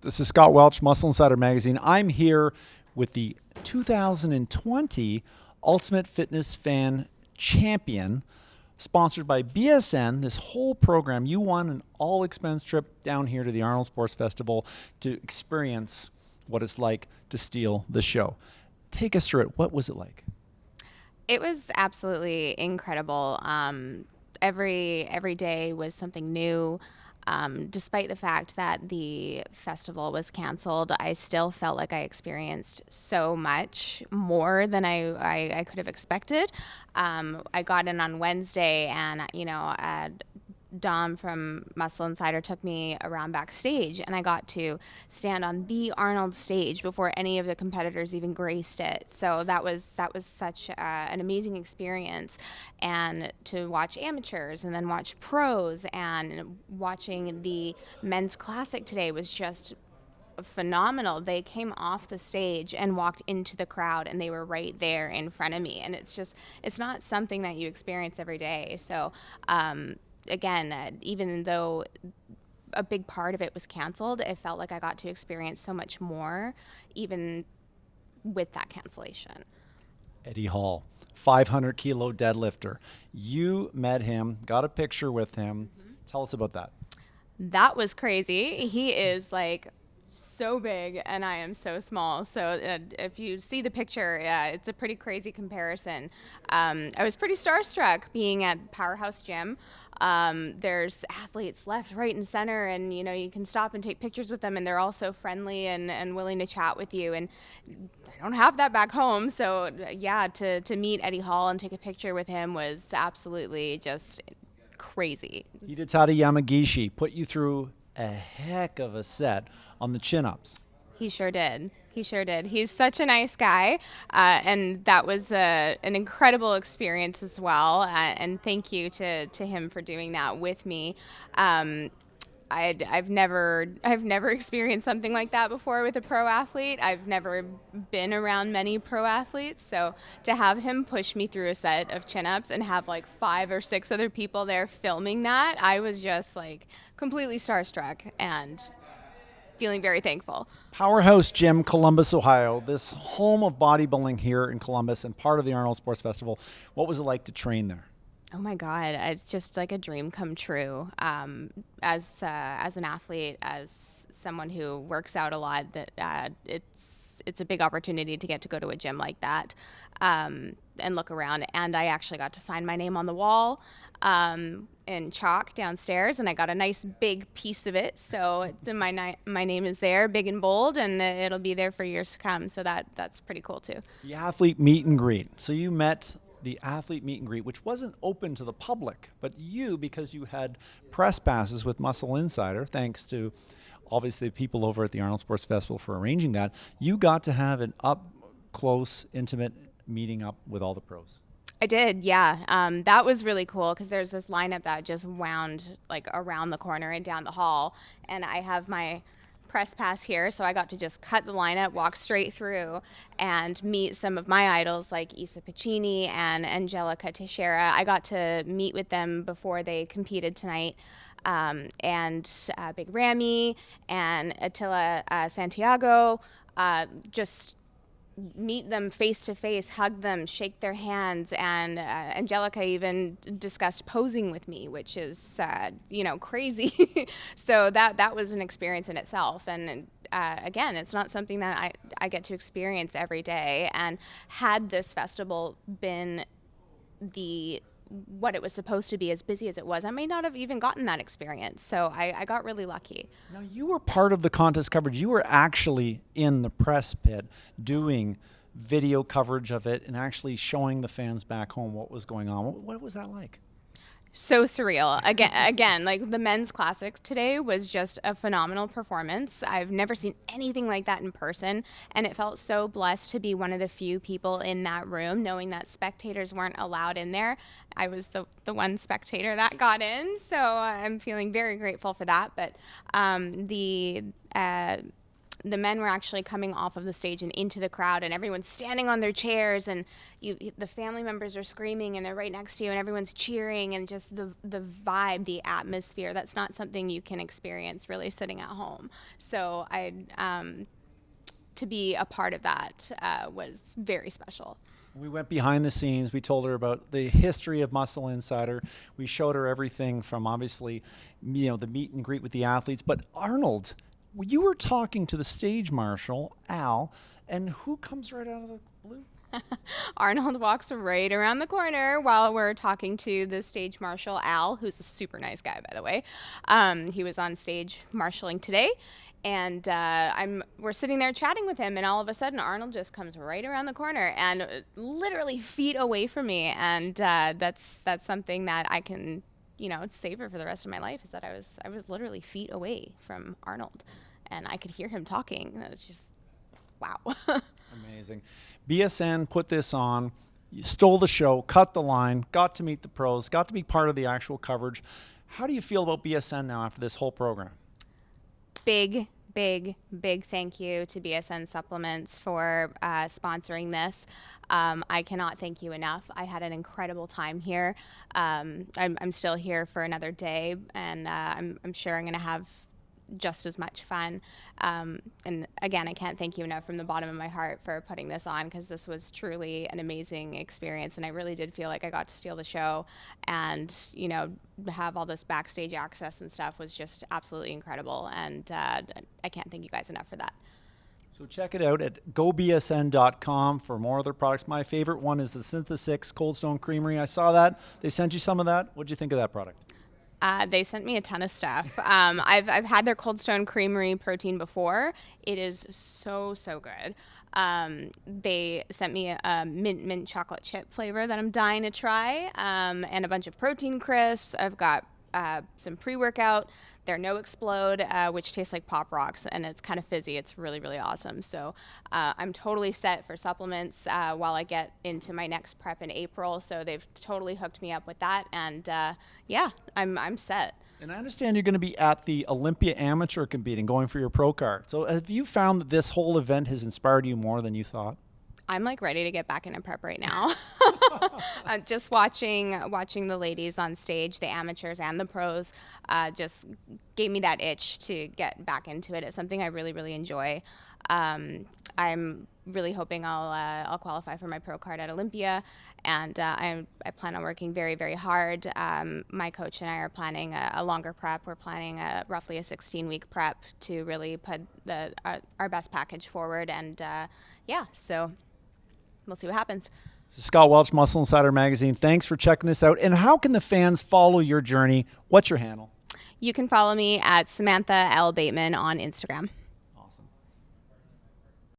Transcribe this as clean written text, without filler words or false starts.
This is Scott Welch, Muscle Insider Magazine. I'm here with the 2020 Ultimate Fitness Fan Champion, sponsored by BSN. This whole program, you won an all-expense trip down here to the Arnold Sports Festival to experience what it's like to steal the show. Take us through it. What was it like? It was absolutely incredible. Every day was something new. Despite the fact that the festival was canceled, I still felt like I experienced so much more than I could have expected. I got in on Wednesday, and Dom from Muscle Insider took me around backstage, and I got to stand on the Arnold stage before any of the competitors even graced it. So that was such an amazing experience, and to watch amateurs and then watch pros, and watching the men's classic today was just phenomenal. They came off the stage and walked into the crowd, and they were right there in front of me, and it's not something that you experience every day. So again, even though a big part of it was canceled, it felt like I got to experience so much more, even with that cancellation. Eddie Hall, 500 kilo deadlifter. You met him, got a picture with him. Tell us about that. That was crazy. He is like so big and I am so small. So if you see the picture, it's a pretty crazy comparison. I was pretty starstruck being at Powerhouse Gym. There's athletes left, right, and center, and you can stop and take pictures with them, and they're all so friendly and willing to chat with you. And I don't have that back home, so yeah, to meet Eddie Hall and take a picture with him was absolutely just crazy. Hidetaka Yamagishi put you through a heck of a set on the chin-ups. He sure did. He sure did. He's such a nice guy, and that was an incredible experience as well. And thank you to him for doing that with me. I've never experienced something like that before with a pro athlete. I've never been around many pro athletes, so to have him push me through a set of chin-ups and have like 5 or 6 other people there filming that, I was just like completely starstruck and feeling very thankful. Powerhouse Gym, Columbus, Ohio, this home of bodybuilding here in Columbus and part of the Arnold Sports Festival. What was it like to train there? Oh my God, it's just like a dream come true. As an athlete, as someone who works out a lot, that it's a big opportunity to get to go to a gym like that and look around. And I actually got to sign my name on the wall in chalk downstairs, and I got a nice big piece of it. So my name is there, big and bold, and it'll be there for years to come. So that's pretty cool too. The athlete meet and greet. So you met the athlete meet and greet, which wasn't open to the public, but you, because you had press passes with Muscle Insider, thanks to obviously the people over at the Arnold Sports Festival for arranging that, you got to have an up-close, intimate meeting up with all the pros. I did, yeah. That was really cool because there's this lineup that just wound like around the corner and down the hall, and I have my press pass here, so I got to just cut the lineup, walk straight through, and meet some of my idols like Isa Piccini and Angelica Teixeira. I got to meet with them before they competed tonight, and Big Ramy and Attila Santiago, just meet them face to face, hug them, shake their hands, and Angelica even discussed posing with me, which is crazy. So that was an experience in itself, and again, it's not something that I get to experience every day. And had this festival been what it was supposed to be, as busy as it was, I may not have even gotten that experience. So I got really lucky. Now, you were part of the contest coverage. You were actually in the press pit doing video coverage of it and actually showing the fans back home what was going on. What was that like? So surreal. Again, like the men's classic today was just a phenomenal performance. I've never seen anything like that in person, and it felt so blessed to be one of the few people in that room, knowing that spectators weren't allowed in there. I was the one spectator that got in, so I'm feeling very grateful for that. But the men were actually coming off of the stage and into the crowd, and everyone's standing on their chairs, and the family members are screaming, and they're right next to you, and everyone's cheering, and just the vibe, the atmosphere. That's not something you can experience really sitting at home. So to be a part of that was very special. We went behind the scenes. We told her about the history of Muscle Insider. We showed her everything from obviously, the meet and greet with the athletes. But Arnold, you were talking to the stage marshal, Al, and who comes right out of the blue? Arnold walks right around the corner while we're talking to the stage marshal, Al, who's a super nice guy, by the way. He was on stage marshaling today, and we're sitting there chatting with him, and all of a sudden Arnold just comes right around the corner and literally feet away from me, and that's something that I can savor for the rest of my life, is that I was literally feet away from Arnold, and I could hear him talking. It was just wow. Amazing. BSN put this on. You stole the show, cut the line, got to meet the pros, got to be part of the actual coverage. How do you feel about BSN now after this whole program? Big thank you to BSN Supplements for sponsoring this. I cannot thank you enough. I had an incredible time here. I'm still here for another day, and I'm sure I'm going to have just as much fun. And again, I can't thank you enough from the bottom of my heart for putting this on, because this was truly an amazing experience, and I really did feel like I got to steal the show, and have all this backstage access and stuff was just absolutely incredible, and I can't thank you guys enough for that. So check it out at gobsn.com for more other products. My favorite one is the Synthesix Cold Stone Creamery. I saw that. They sent you some of that. What'd you think of that product? They sent me a ton of stuff. I've had their Cold Stone Creamery protein before. It is so good. They sent me a mint chocolate chip flavor that I'm dying to try, and a bunch of protein crisps. I've got some pre-workout. They're No Explode, which tastes like Pop Rocks, and it's kind of fizzy. It's really awesome. So I'm totally set for supplements while I get into my next prep in April. So they've totally hooked me up with that, and yeah, I'm set. And I understand you're going to be at the Olympia Amateur competing, going for your pro card. So have you found that this whole event has inspired you more than you thought? I'm like ready to get back into prep right now. Just watching the ladies on stage, the amateurs and the pros, just gave me that itch to get back into it. It's something I really enjoy. I'm really hoping I'll qualify for my pro card at Olympia, and I plan on working very hard. My coach and I are planning a longer prep. We're planning roughly a 16-week prep to really put our best package forward, and yeah, so we'll see what happens. So Scott Welch, Muscle Insider Magazine. Thanks for checking this out. And how can the fans follow your journey? What's your handle? You can follow me at Samantha L. Bateman on Instagram.